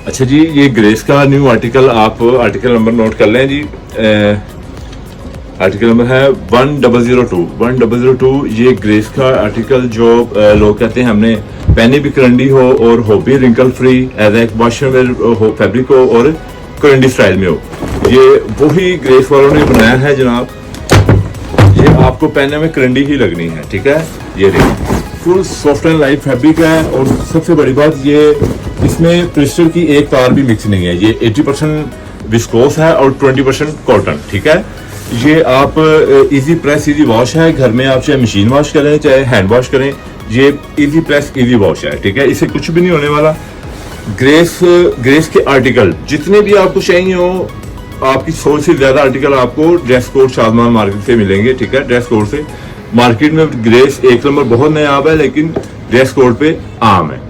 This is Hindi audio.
अच्छा जी, ये ग्रेस का न्यू आर्टिकल, आप आर्टिकल नंबर नोट कर लें जी। आर्टिकल नंबर है 1002। ये ग्रेस का आर्टिकल जो लोग कहते हैं हमने पहने भी करंडी हो और हो भी wrinkle free, as a washer हो, फैब्रिक हो और करंडी स्टाइल में हो, ये वही ग्रेस वालों ने बनाया है जनाब। ये आपको पहनने में करंडी ही लगनी है, ठीक है। ये देखिए full soft and light fabric है, और सबसे बड़ी बात ये इसमें क्रिस्टल की एक तार भी मिक्स नहीं है। ये 80% विस्कोस है और 20% कॉटन, ठीक है। ये आप इजी प्रेस इजी वॉश है, घर में आप चाहे मशीन वॉश करें चाहे हैंड वॉश करें, ये इजी प्रेस इजी वॉश है, ठीक है। इससे कुछ भी नहीं होने वाला। ग्रेस के आर्टिकल जितने भी आपको चाहिए हो, आपकी 100 से ज्यादा आर्टिकल आपको ड्रेस कोड शादमान मार्केट से मिलेंगे, ठीक है। ड्रेस कोड से मार्केट में ग्रेस एक नंबर बहुत नायाब है, लेकिन ड्रेस कोड पे आम है।